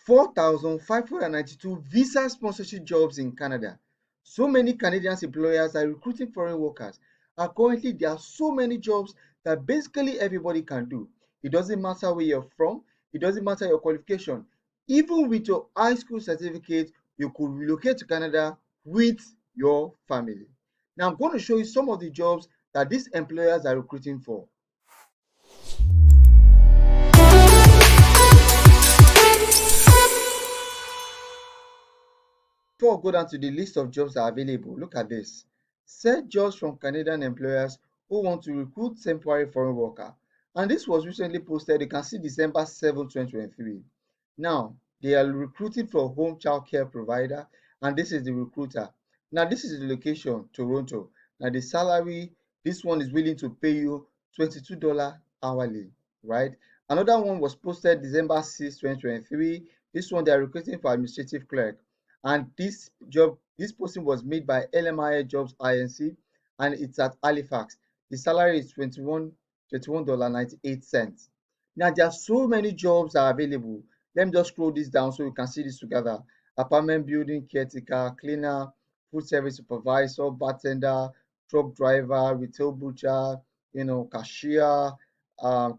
4,592 visa sponsorship jobs in Canada. So many Canadian employers are recruiting foreign workers. And currently, there are so many jobs that basically everybody can do. It doesn't matter where you're from, it doesn't matter your qualification. Even with your high school certificate, you could relocate to Canada with your family. Now, I'm going to show you some of the jobs that these employers are recruiting for. Before I go down to the list of jobs that are available, look at this. Set jobs from Canadian employers who want to recruit temporary foreign worker. And this was recently posted. You can see December 7, 2023. Now, they are recruiting for home child care provider, and this is the recruiter. Now, this is the location, Toronto. Now, the salary, this one is willing to pay you $22 hourly, right? Another one was posted December 6, 2023. This one, they are recruiting for administrative clerk. And this posting was made by LMIA Jobs Inc. and it's at Halifax. The salary is $21.98. Now there are so many jobs that are available. Let me just scroll this down so you can see this together. Apartment building caretaker, cleaner, food service supervisor, bartender, truck driver, retail butcher, cashier,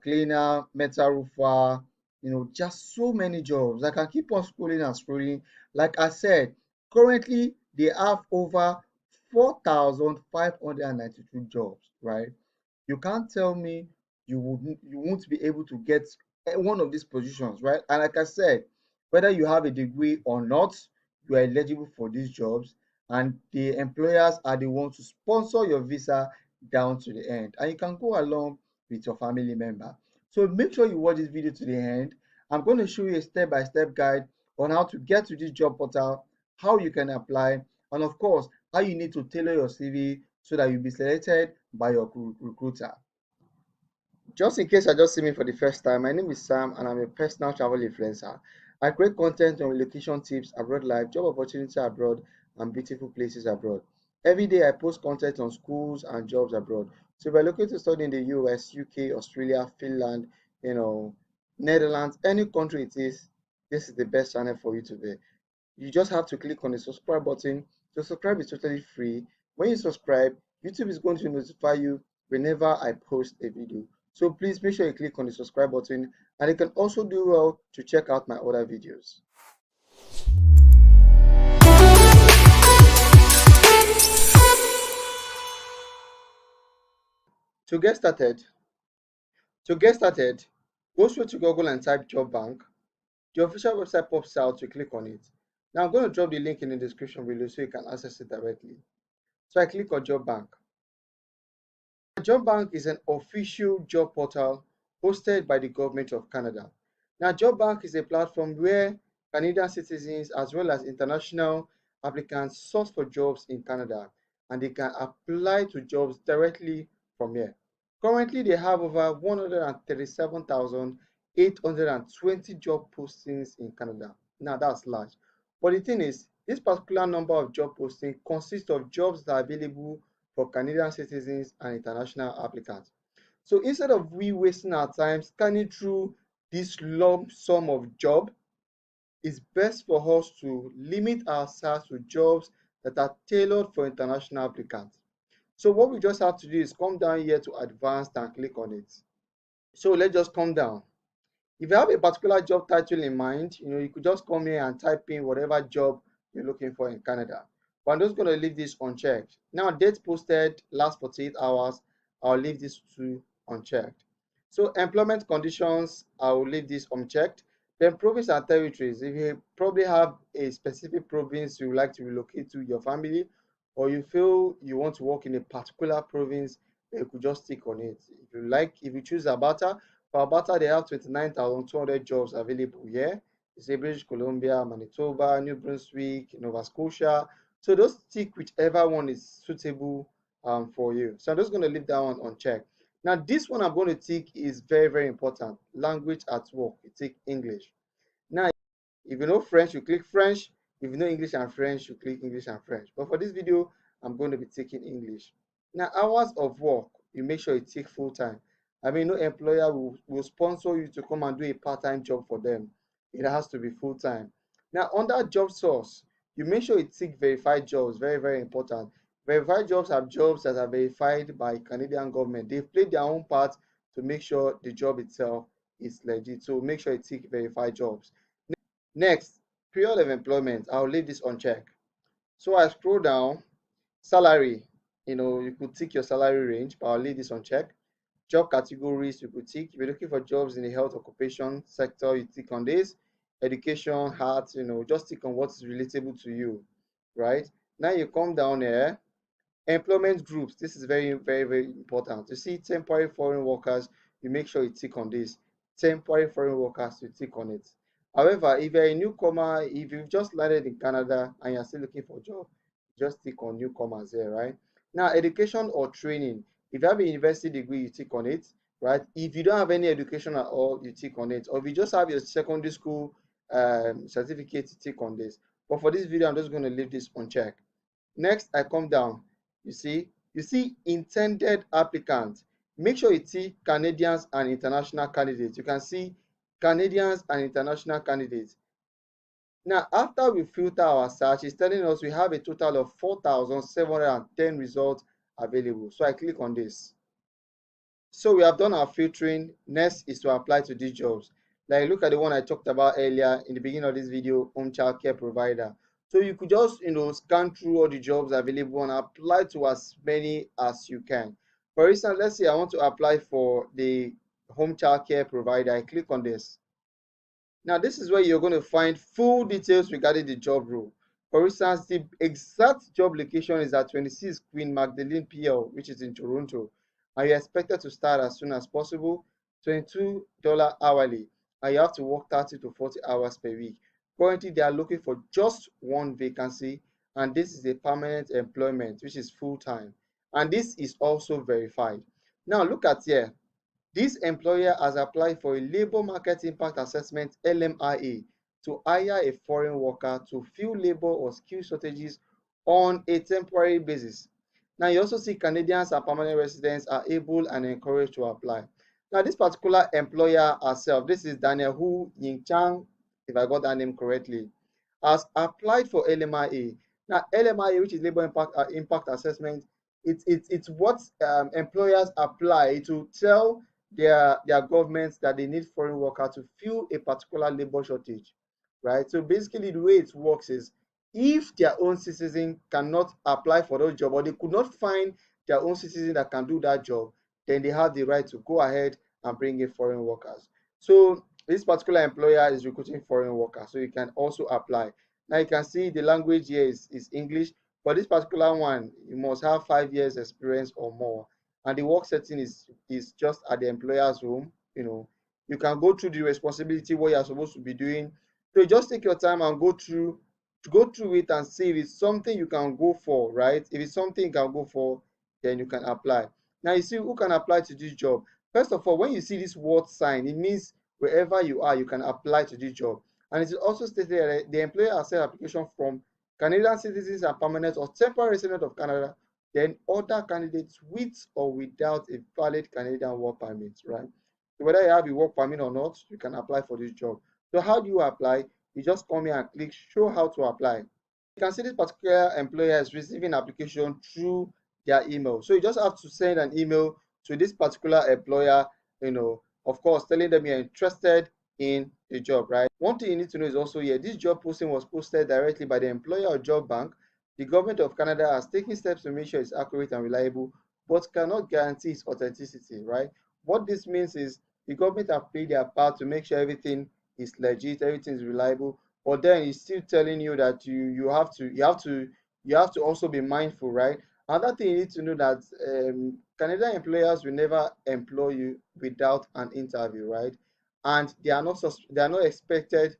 cleaner, metal roofer, just so many jobs. I can keep on scrolling and scrolling. Like I said, currently they have over 4,592 jobs, right? You can't tell me you won't be able to get one of these positions, right? And like I said, whether you have a degree or not, you are eligible for these jobs, and the employers are the ones to sponsor your visa down to the end, and you can go along with your family member. So make sure you watch this video to the end. I'm going to show you a step-by-step guide on how to get to this job portal, how you can apply, and of course, how you need to tailor your CV so that you'll be selected by your recruiter. Just in case I just see me for the first time, my name is Sam and I'm a personal travel influencer. I create content on relocation tips, abroad life, job opportunities abroad, and beautiful places abroad. Every day I post content on schools and jobs abroad. So if you're looking to study in the US, UK, Australia, Finland, Netherlands, any country it is, this is the best channel for you to be. You just have to click on the subscribe button. To subscribe is totally free. When you subscribe, YouTube is going to notify you whenever I post a video. So please make sure you click on the subscribe button, and you can also do well to check out my other videos. To get started, go straight to Google and type Job Bank. The official website pops out, you click on it. Now I'm going to drop the link in the description below so you can access it directly. So I click on Job Bank. Job Bank is an official job portal hosted by the Government of Canada. Now, Job Bank is a platform where Canadian citizens as well as international applicants source for jobs in Canada, and they can apply to jobs directly from here. Currently, they have over 137,820 job postings in Canada. Now, that's large. But the thing is, this particular number of job postings consists of jobs that are available for Canadian citizens and international applicants. So instead of we wasting our time scanning through this lump sum of job, it's best for us to limit ourselves to jobs that are tailored for international applicants. So what we just have to do is come down here to advanced and click on it. So let's just come down. If you have a particular job title in mind, you could just come here and type in whatever job you're looking for in Canada. But I'm just going to leave this unchecked. Now, date posted last 48 hours, I'll leave this to unchecked. So employment conditions, I will leave this unchecked. Then province and territories, if you probably have a specific province you would like to relocate to your family, or you feel you want to work in a particular province, you could just stick on it. If you choose Alberta, for Alberta, they have 29,200 jobs available here. It's British Columbia, Manitoba, New Brunswick, Nova Scotia. So just tick whichever one is suitable for you. So I'm just going to leave that one unchecked. Now, this one I'm going to tick is very, very important. Language at work, you tick English. Now, if you know French, you click French. If you know English and French, you click English and French. But for this video, I'm going to be taking English. Now, hours of work, you make sure you take full time. I mean, no employer will sponsor you to come and do a part-time job for them. it has to be full-time. Now, under job source, you make sure you tick verified jobs. Very, very important. Verified jobs are jobs that are verified by Canadian government. They've played their own part to make sure the job itself is legit. So make sure you tick verified jobs. Next, period of employment. I'll leave this on check. So I scroll down. Salary, you could tick your salary range, but I'll leave this on check. Job categories, you could tick. If you're looking for jobs in the health occupation sector, you tick on this. Education, heart, just tick on what is relatable to you, right? Now you come down here. Employment groups, this is very, very, very important. You see temporary foreign workers, you make sure you tick on this. Temporary foreign workers, you tick on it. However, if you're a newcomer, if you've just landed in Canada and you're still looking for a job, just tick on newcomers here, right? Now, education or training, if you have a university degree, you tick on it, right? If you don't have any education at all, you tick on it. Or if you just have your secondary school certificate, you tick on this. But for this video, I'm just going to leave this unchecked. Next, I come down. You see intended applicants. Make sure you see Canadians and international candidates. You can see Canadians and international candidates. Now, after we filter our search, it's telling us we have a total of 4,710 results available. So I click on this. So we have done our filtering. Next is to apply to these jobs. Like look at the one I talked about earlier in the beginning of this video, home child care provider. So you could just scan through all the jobs available and apply to as many as you can. For instance, let's say I want to apply for the home child care provider. I click on this. Now this is where you're going to find full details regarding the job role. For instance, the exact job location is at 26 Queen Magdalene PL, which is in Toronto. And you're expected to start as soon as possible, $22 hourly, and you have to work 30 to 40 hours per week. Currently, they are looking for just one vacancy, and this is a permanent employment, which is full-time. And this is also verified. Now, look at here. This employer has applied for a Labor Market Impact Assessment (LMIA) to hire a foreign worker to fill labor or skill shortages on a temporary basis. Now, you also see Canadians and permanent residents are able and encouraged to apply. Now, this particular employer herself, this is Daniel Hu Ying Chang, if I got that name correctly, has applied for LMIA. Now, LMIA, which is Labor Impact Assessment, it's what employers apply to tell their governments that they need foreign workers to fill a particular labor shortage, right? So basically, the way it works is if their own citizen cannot apply for those jobs or they could not find their own citizen that can do that job, then they have the right to go ahead and bring in foreign workers. So this particular employer is recruiting foreign workers, so you can also apply. Now you can see the language here is English, but this particular one, you must have 5 years experience or more. And the work setting is just at the employer's home. You can go through the responsibility, what you're supposed to be doing. So just take your time and go through it and see if it's something you can go for, right? If it's something you can go for, then you can apply. Now you see who can apply to this job. First of all, when you see this word sign, it means wherever you are, you can apply to this job. And it is also stated that the employer accepts application from Canadian citizens and permanent or temporary resident of Canada, then other candidates with or without a valid Canadian work permit, right? So whether you have a work permit or not, you can apply for this job. So how do you apply? You just come here and click show how to apply. You can see this particular employer is receiving application through their email. So you just have to send an email to this particular employer, of course, telling them you're interested in the job, right? One thing you need to know is also here, this job posting was posted directly by the employer or job bank. The government of Canada has taken steps to make sure it's accurate and reliable, but cannot guarantee its authenticity, right? What this means is the government have played their part to make sure everything is legit, everything is reliable, but then it's still telling you that you have to also be mindful, right? Another thing you need to know that Canadian employers will never employ you without an interview, right? And they are not expected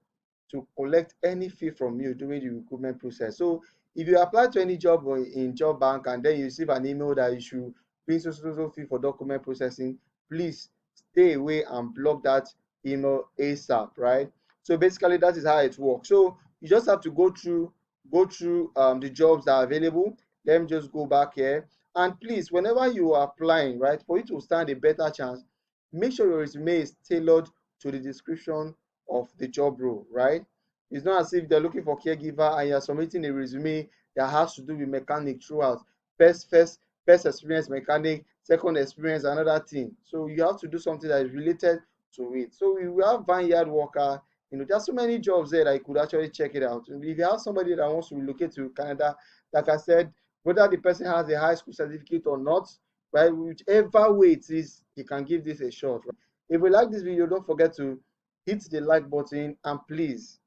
to collect any fee from you during the recruitment process. So if you apply to any job in job bank and then you receive an email that you should pay so fee for document processing, please stay away and block that email ASAP, right? So basically that is how it works. So you just have to go through the jobs that are available. Let me just go back here. And please, whenever you are applying, right, for you to stand a better chance, make sure your resume is tailored to the description of the job role, right? It's not as if they're looking for caregiver and you're submitting a resume that has to do with mechanic throughout. First, first, first experience mechanic, second experience another thing. So you have to do something that is related to it. So we will have vineyard worker. There's so many jobs there that you could actually check it out. If you have somebody that wants to relocate to Canada, like I said, whether the person has a high school certificate or not, right? Whichever way it is, you can give this a shot. Right? If you like this video, don't forget to hit the like button and please,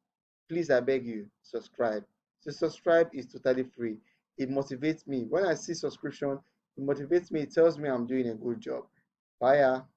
I beg you, subscribe. So subscribe is totally free. It motivates me. When I see subscription, it motivates me. It tells me I'm doing a good job. Bye.